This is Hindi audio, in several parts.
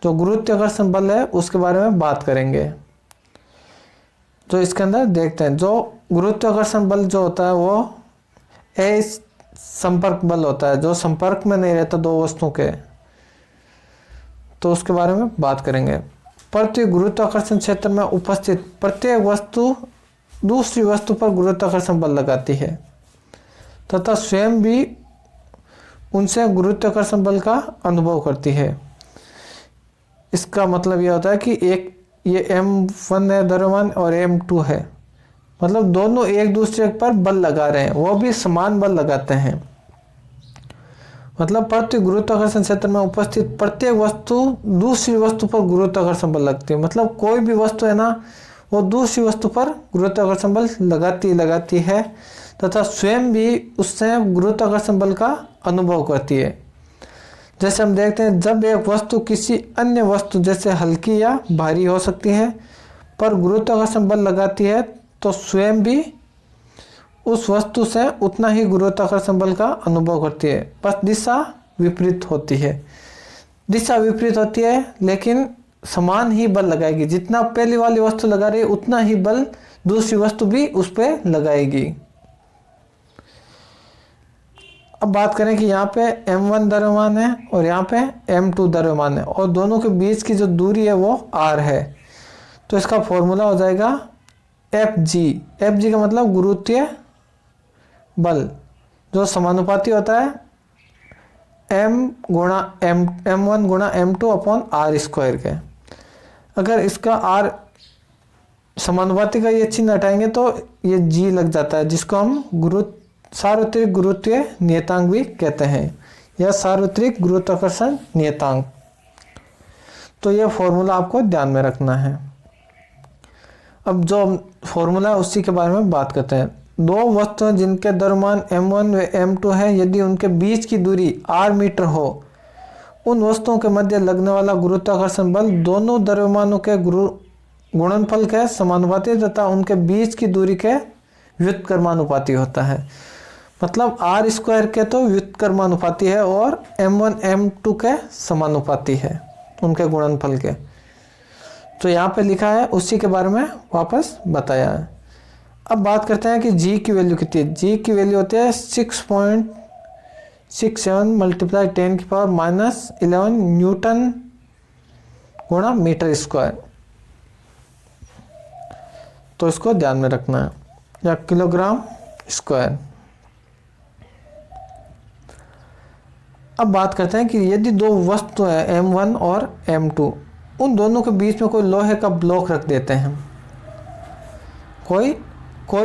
जो गुरुत्वाकर्षण बल है उसके बारे में बात करेंगे। जो इसके अंदर देखते हैं, जो गुरुत्वाकर्षण बल जो होता है वो संपर्क बल होता है, जो संपर्क में नहीं रहता दो वस्तुओं के, तो उसके बारे में बात करेंगे। पृथ्वी गुरुत्वाकर्षण क्षेत्र में उपस्थित प्रत्येक वस्तु दूसरी वस्तु पर गुरुत्वाकर्षण बल लगाती है तथा स्वयं भी उनसे गुरुत्वाकर्षण बल का अनुभव करती है। इसका मतलब यह होता है कि एक ये m1 है द्रव्यमान और m2 है, मतलब दोनों एक दूसरे पर बल लगा रहे हैं, वो भी समान बल लगाते हैं। मतलब पृथ्वी गुरुत्वाकर्षण क्षेत्र में उपस्थित प्रत्येक वस्तु दूसरी वस्तु पर गुरुत्वाकर्षण बल लगती है। मतलब कोई भी वस्तु है ना, वो दूसरी वस्तु पर गुरुत्वाकर्षण बल लगाती है तथा स्वयं भी उससे गुरुत्वाकर्षण बल का अनुभव करती है। जैसे हम देखते हैं, जब एक वस्तु किसी अन्य वस्तु जैसे हल्की या भारी हो सकती है पर गुरुत्वाकर्षण बल लगाती है तो स्वयं भी उस वस्तु से उतना ही गुरुत्वाकर्षण बल का अनुभव करती है, बस दिशा विपरीत होती है। दिशा विपरीत होती है लेकिन समान ही बल लगाएगी। जितना पहली वाली वस्तु लगा रही है उतना ही बल दूसरी वस्तु भी उस पर लगाएगी। अब बात करें कि यहाँ पे m1 द्रव्यमान है और यहाँ पे m2 द्रव्यमान है और दोनों के बीच की जो दूरी है वो r है, तो इसका फॉर्मूला हो जाएगा Fg। Fg का मतलब गुरुत्वीय बल जो समानुपाती होता है m1 गुणा m2 अपॉन r स्क्वायर के। अगर इसका r समानुपाती का ये चिन्ह हटाएंगे तो ये g लग जाता है, जिसको हम सार्वत्रिक गुरुत्वीय नियतांक भी कहते हैं या सार्वत्रिक गुरुत्वाकर्षण नियतांक। तो यह फॉर्मूला आपको ध्यान में रखना है। अब जो फॉर्मूला है उसी के बारे में बात करते हैं। दो वस्तुएं जिनके द्रव्यमान m1 व m2 है, यदि उनके बीच की दूरी r मीटर हो, उन वस्तुओं के मध्य लगने वाला गुरुत्वाकर्षण बल दोनों द्रव्यमानों के गुणनफल के समानुपाती तथा उनके बीच की दूरी के व्युत्क्रमानुपाती होता है। मतलब r स्क्वायर के तो व्युत्क्रमानुपाती है और m1 m2 के समानुपाती है उनके गुणनफल के। तो यहाँ पे लिखा है उसी के बारे में वापस बताया है। अब बात करते हैं कि g की वैल्यू कितनी है। g की वैल्यू होती है 6.67 × 10⁻⁻11 न्यूटन गुणा मीटर स्क्वायर। तो इसको ध्यान में रखना है, या किलोग्राम स्क्वायर। अब बात करते हैं कि यदि दो वस्तु है m1 और m2, उन दोनों के बीच में कोई लोहे का ब्लॉक रख देते हैं, कोई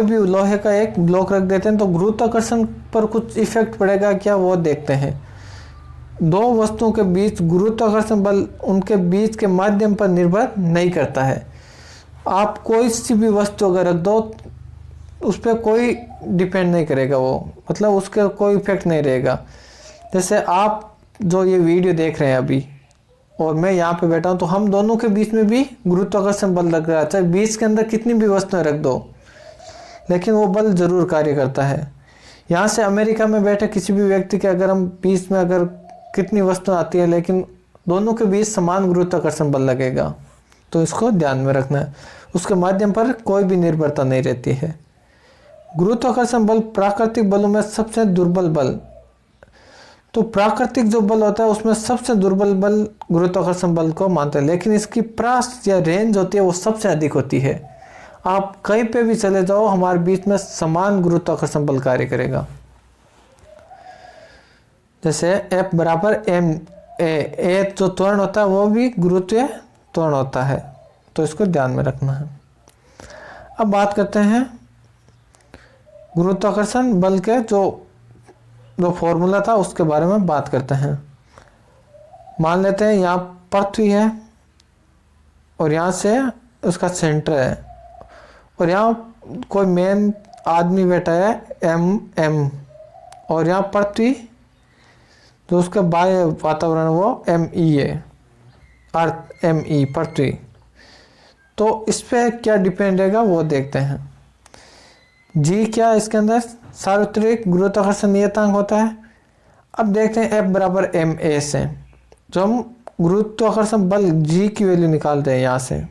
भी लोहे का एक ब्लॉक रख देते हैं, तो गुरुत्वाकर्षण पर कुछ इफेक्ट पड़ेगा क्या, वो देखते हैं। दो वस्तुओं के बीच गुरुत्वाकर्षण बल उनके बीच के माध्यम पर निर्भर नहीं करता है। आप कोई सी भी वस्तु अगर रख दो उस पर कोई डिपेंड नहीं करेगा, वो मतलब उसका कोई इफेक्ट नहीं रहेगा। जैसे आप जो ये वीडियो देख रहे हैं अभी और मैं यहाँ पे बैठा हूँ, तो हम दोनों के बीच में भी गुरुत्वाकर्षण बल लग रहा है। चाहे बीच के अंदर कितनी भी वस्तुएं रख दो, लेकिन वो बल जरूर कार्य करता है। यहाँ से अमेरिका में बैठे किसी भी व्यक्ति के अगर हम बीच में अगर कितनी वस्तुएं आती है, लेकिन दोनों के बीच समान गुरुत्वाकर्षण बल लगेगा। तो इसको ध्यान में रखना है, उसके माध्यम पर कोई भी निर्भरता नहीं रहती है। गुरुत्वाकर्षण बल प्राकृतिक बलों में सबसे दुर्बल बल। तो प्राकृतिक जो बल होता है उसमें सबसे दुर्बल बल गुरुत्वाकर्षण बल को मानते हैं, लेकिन इसकी प्रास या रेंज होती है वो सबसे अधिक होती है। आप कहीं पे भी चले जाओ, हमारे बीच में समान गुरुत्वाकर्षण बल कार्य करेगा। जैसे F बराबर m a जो त्वरण होता है वो भी गुरुत्वीय त्वरण होता है, तो इसको ध्यान में रखना है। अब बात करते हैं गुरुत्वाकर्षण बल के जो फॉर्मूला था उसके बारे में बात करते हैं। मान लेते हैं यहाँ पृथ्वी है और यहाँ से उसका सेंटर है और यहाँ कोई मेन आदमी बैठा है m और यहाँ पृथ्वी जो उसका बाह्य वातावरण वो me है, अर्थ me पृथ्वी। तो इस पे क्या डिपेंड रहेगा वो देखते हैं। जी क्या इसके अंदर सार्वत्रिक गुरुत्वाकर्षण नियतांक होता है। अब देखते हैं F बराबर ma से, जो हम गुरुत्वाकर्षण बल जी की वैल्यू निकालते हैं यहाँ से।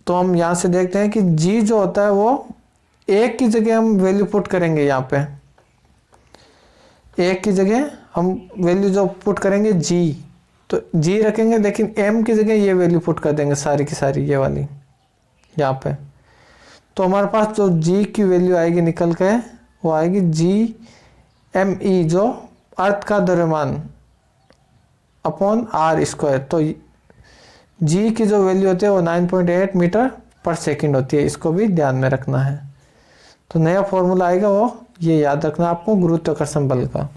तो हम यहाँ से देखते हैं कि जी जो होता है वो एक की जगह हम वैल्यू पुट करेंगे, यहाँ पे एक की जगह हम वैल्यू जो पुट करेंगे जी, तो जी रखेंगे, लेकिन एम की जगह ये वैल्यू पुट कर देंगे सारी की सारी ये वाली यहाँ पे। तो हमारे पास जो जी की वैल्यू आएगी निकल के, वो आएगी जी एम ई, जो अर्थ का द्रव्यमान अपॉन आर स्क्वायर। तो जी की जो वैल्यू होती है वो 9.8 मीटर पर सेकंड होती है, इसको भी ध्यान में रखना है। तो नया फॉर्मूला आएगा वो ये याद रखना आपको गुरुत्वाकर्षण बल का।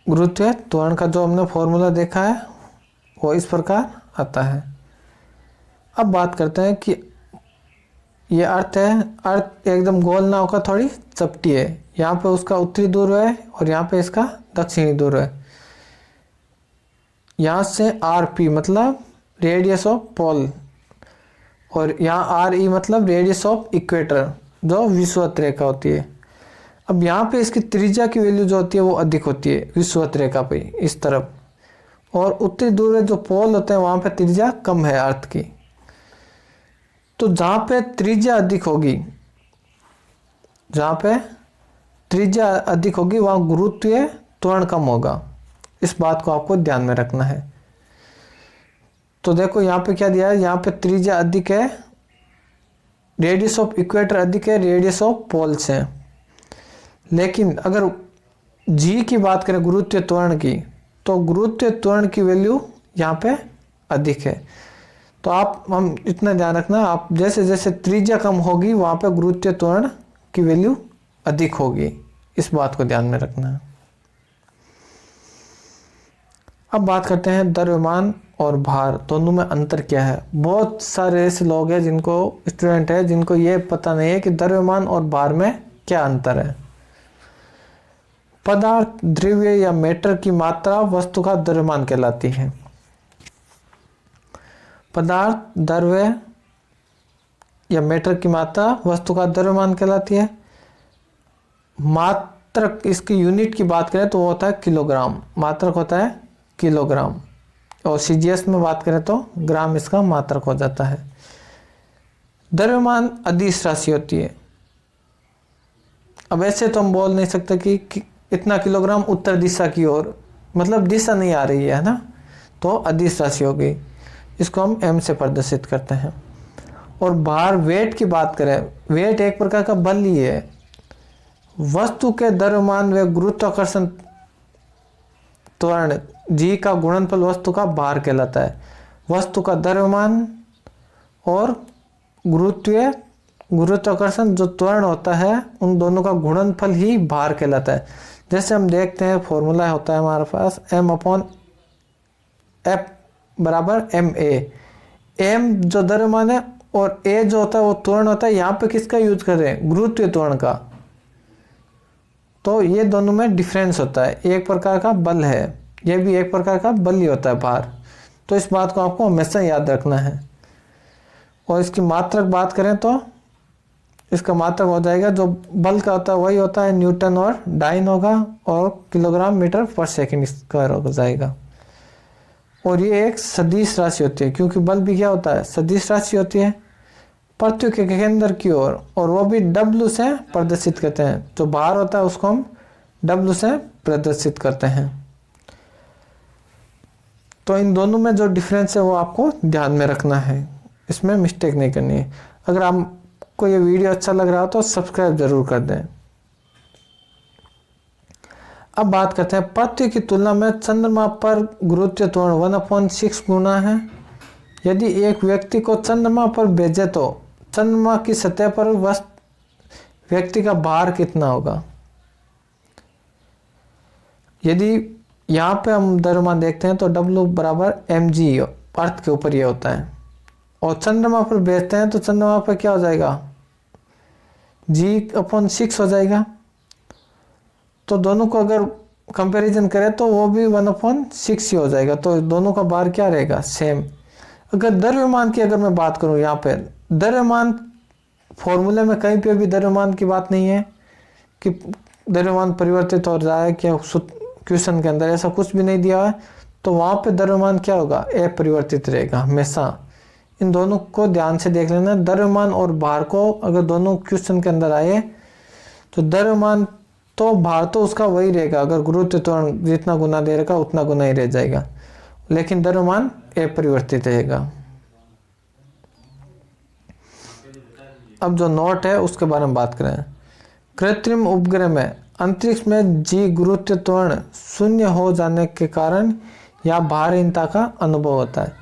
गुरुत्वीय त्वरण का जो हमने फॉर्मूला देखा है वो इस प्रकार आता है। अब बात करते हैं कि ये अर्थ है, अर्थ एकदम गोल नाव का थोड़ी चपटी है, यहाँ पे उसका उत्तरी ध्रुव है और यहाँ पे इसका दक्षिणी ध्रुव है। यहाँ से आर पी मतलब रेडियस ऑफ पोल, और यहाँ आर ई मतलब रेडियस ऑफ इक्वेटर, जो विषुवत रेखा होती है। अब यहाँ पे इसकी त्रिज्या की वैल्यू जो होती है वो अधिक होती है विषुवत रेखा पे इस तरफ, और उत्तरी ध्रुव जो पोल होते हैं वहाँ पे त्रिज्या कम है अर्थ की। तो जहाँ पे त्रिज्या अधिक होगी, जहाँ पे त्रिज्या अधिक होगी वहाँ गुरुत्वीय त्वरण कम होगा, इस बात को आपको ध्यान में रखना है। तो देखो यहाँ पे क्या दिया है, यहाँ पे त्रिज्या अधिक है, रेडियस ऑफ इक्वेटर अधिक है, रेडियस ऑफ पोल्स है। लेकिन अगर जी की बात करें गुरुत्वीय त्वरण की, तो गुरुत्वीय त्वरण की वैल्यू यहाँ पे अधिक है। तो हम इतना ध्यान रखना, आप जैसे जैसे त्रिज्या कम होगी वहाँ पे गुरुत्वीय त्वरण की वैल्यू अधिक होगी, इस बात को ध्यान में रखना है। अब बात करते हैं द्रव्यमान और भार दोनों में अंतर क्या है। बहुत सारे ऐसे लोग हैं जिनको स्टूडेंट है जिनको ये पता नहीं है कि द्रव्यमान और भार में क्या अंतर है। पदार्थ, द्रव्य या मैटर की मात्रा वस्तु का द्रव्यमान कहलाती है। पदार्थ, द्रव्य या मैटर की मात्रा वस्तु का द्रव्यमान कहलाती है। मात्रक, इसकी यूनिट की बात करें तो वो होता है किलोग्राम, मात्रक होता है किलोग्राम, और सीजीएस में बात करें तो ग्राम इसका मात्रक हो जाता है। द्रव्यमान अदिश राशि होती है। अब ऐसे तो हम बोल नहीं सकते कि इतना किलोग्राम उत्तर दिशा की ओर, मतलब दिशा नहीं आ रही है ना, तो अदिश राशि हो गई, इसको हम एम से प्रदर्शित करते हैं। और भार, वेट की बात करें, वेट एक प्रकार का बल ही है। वस्तु के द्रव्यमान व गुरुत्वाकर्षण त्वरण जी का गुणनफल वस्तु का भार कहलाता है। वस्तु का द्रव्यमान और गुरुत्वाकर्षण जो त्वरण होता है उन दोनों का गुणनफल ही भार कहलाता है। जैसे हम देखते हैं फॉर्मूला होता है हमारे पास m/f बराबर ma। m जो द्रव्यमान है और a जो होता है वो त्वरण होता है। यहाँ पे किसका यूज कर रहे हैं, गुरुत्वीय त्वरण का। तो ये दोनों में डिफरेंस होता है, एक प्रकार का बल है, ये भी एक प्रकार का बल ही होता है भार। तो इस बात को आपको हमेशा याद रखना है। और इसकी मात्रक बात करें तो इसका मात्रक हो जाएगा, जो बल का होता है वही होता है न्यूटन और डाइन होगा, और किलोग्राम मीटर पर सेकंड स्क्वायर हो जाएगा। और ये एक सदिश राशि होती है, क्योंकि बल भी क्या होता है, सदिश राशि होती है पृथ्वी के केंद्र की ओर, और वो भी W से प्रदर्शित करते हैं। जो भार होता है उसको हम W से प्रदर्शित करते हैं। तो इन दोनों में जो डिफरेंस है वो आपको ध्यान में रखना है, इसमें मिस्टेक नहीं करनी है। अगर आपको ये वीडियो अच्छा लग रहा हो तो सब्सक्राइब जरूर कर दें। अब बात करते हैं, पृथ्वी की तुलना में चंद्रमा पर गुरुत्वीय त्वरण 1/6 गुना है। यदि एक व्यक्ति को चंद्रमा पर भेजे तो चंद्रमा की सतह पर व्यक्ति का भार कितना होगा। यदि यहाँ पे हम द्रव्यमान देखते हैं तो W बराबर mg अर्थ के ऊपर ये होता है, और चंद्रमा पर भेजते हैं तो चंद्रमा पर क्या हो जाएगा, G/6 हो जाएगा। तो दोनों को अगर कंपैरिजन करें तो वो भी 1/6 ही हो जाएगा। तो दोनों का भार क्या रहेगा, सेम। अगर द्रव्यमान की अगर मैं बात करूं, यहाँ पे द्रव्यमान फॉर्मूले में कहीं पे भी द्रव्यमान की बात नहीं है कि द्रव्यमान परिवर्तित हो जाए क्या क्वेश्चन के अंदर, ऐसा कुछ भी नहीं दिया है। तो वहां पे द्रव्यमान क्या होगा, अपरिवर्तित रहेगा हमेशा। इन दोनों को ध्यान से देख लेना। द्रव्यमान और भार को अगर दोनों क्वेश्चन के अंदर आए तो द्रव्यमान तो भार तो उसका वही रहेगा, अगर गुरुत्व त्वरण जितना गुना दे रहेगा उतना गुना ही रह जाएगा, लेकिन द्रव्यमान अपरिवर्तित रहेगा। अब जो नोट है उसके बारे में बात करें। कृत्रिम उपग्रह में अंतरिक्ष में जी गुरुत्व त्वरण शून्य हो जाने के कारण या भारहीनता का अनुभव होता है।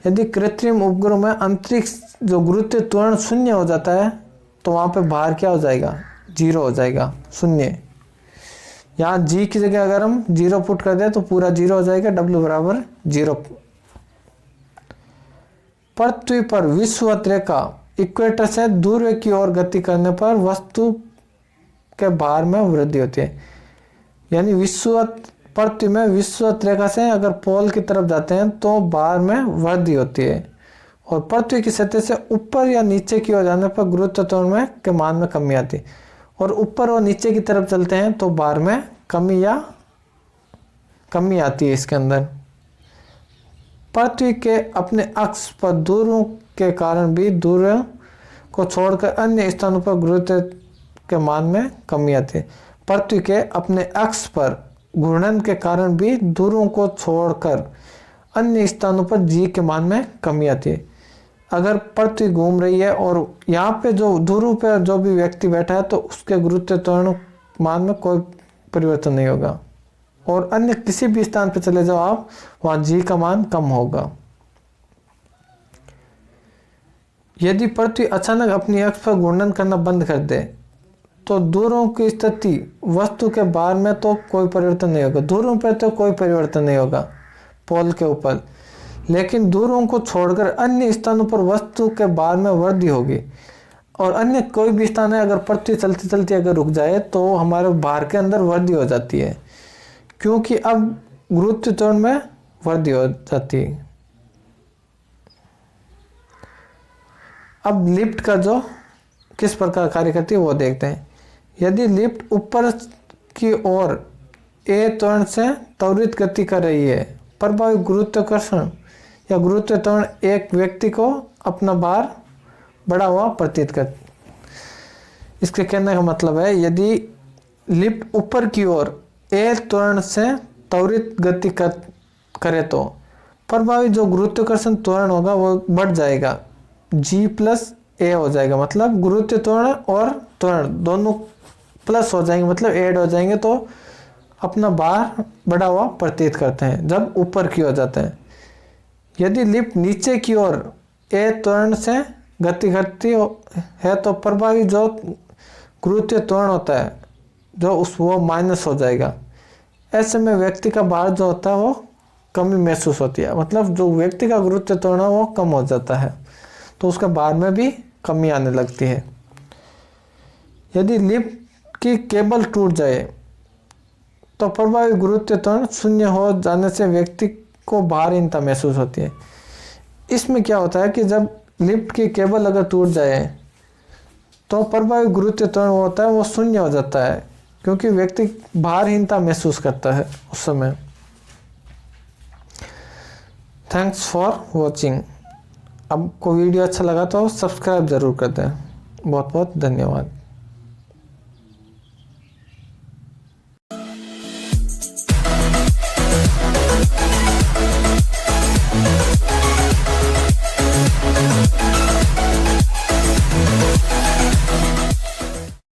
यदि कृत्रिम उपग्रह में अंतरिक्ष जो गुरुत्व त्वरण शून्य हो जाता है तो वहां पे भार क्या हो जाएगा, जीरो हो जाएगा, शून्य। यहाँ जी की जगह अगर हम जीरो पुट कर दें तो पूरा जीरो हो जाएगा, डब्ल्यू बराबर जीरो। पृथ्वी पर विषुवत रेखा इक्वेटर से दूर की ओर गति करने पर वस्तु के भार में वृद्धि होती है। यानी विषुवत पृथ्वी में विषुवत रेखा से अगर पोल की तरफ जाते हैं तो भार में वृद्धि होती है, और पृथ्वी की सतह से ऊपर या नीचे की ओर जाने पर गुरुत्व त्वरण में के मान में कमी आती है। और ऊपर और नीचे की तरफ चलते हैं तो भार में कमी आती है। इसके अंदर पृथ्वी के अपने अक्ष पर दूरों के कारण भी दूरों को छोड़कर अन्य स्थानों पर गुरुत्व के मान में कमी आती है। पृथ्वी के अपने अक्ष पर घूर्णन के कारण भी दूरों को छोड़कर अन्य स्थानों पर जी के मान में कमी आती है। अगर पृथ्वी घूम रही है और यहाँ पे जो ध्रुव पे जो भी व्यक्ति बैठा है तो उसके गुरुत्व त्वरण मान में कोई परिवर्तन नहीं होगा, और अन्य किसी भी स्थान पे चले जाओ आप, वहां जी का मान कम होगा। यदि पृथ्वी अचानक अपनी अक्ष पर घूर्णन करना बंद कर दे तो दूरों की स्थिति वस्तु के भार में तो कोई परिवर्तन नहीं होगा, दूरों पर तो कोई परिवर्तन नहीं होगा पोल के ऊपर, लेकिन दूरों को छोड़कर अन्य स्थानों पर वस्तु के भार में वृद्धि होगी। और अन्य कोई भी स्थान है, अगर पृथ्वी चलती चलती अगर रुक जाए तो हमारे भार के अंदर वृद्धि हो जाती है, क्योंकि अब गुरुत्व त्वरण में वृद्धि हो जाती है। अब लिफ्ट का जो किस प्रकार कार्य करती है वो देखते हैं। यदि लिफ्ट ऊपर की ओर ए त्वरण से त्वरित गति कर रही है, प्रभावी गुरुत्वाकर्षण या गुरुत्व त्वरण एक व्यक्ति को अपना भार बढ़ा हुआ प्रतीत कर। इसके कहने का मतलब है, यदि लिफ्ट ऊपर की ओर ए त्वरण से त्वरित गति करे तो प्रभावी जो गुरुत्वाकर्षण त्वरण होगा वो बढ़ जाएगा, जी प्लस ए हो जाएगा। मतलब गुरुत्व त्वरण और त्वरण दोनों प्लस हो जाएंगे, मतलब ऐड हो जाएंगे, तो अपना भार बढ़ा हुआ प्रतीत करते हैं जब ऊपर की ओर जाते हैं। यदि लिफ्ट नीचे की ओर ए त्वरण से गति करती है तो प्रभावी जो गुरुत्व त्वरण होता है जो वो माइनस हो जाएगा। ऐसे में व्यक्ति का भार जो होता है वो कमी महसूस होती है, मतलब जो व्यक्ति का गुरुत्व त्वरण है वो कम हो जाता है, तो उसका भार में भी कमी आने लगती है। यदि लिफ्ट की केबल टूट जाए तो प्रभावी गुरुत्व त्वरण शून्य हो जाने से व्यक्ति को भारहीनता महसूस होती है। इसमें क्या होता है कि जब लिफ्ट की केबल अगर टूट जाए तो प्रभावी गुरुत्व त्वरण होता है वो शून्य हो जाता है, क्योंकि व्यक्ति भारहीनता महसूस करता है उस समय। Thanks for watching. आपको वीडियो अच्छा लगा तो सब्सक्राइब जरूर कर दें। बहुत बहुत धन्यवाद।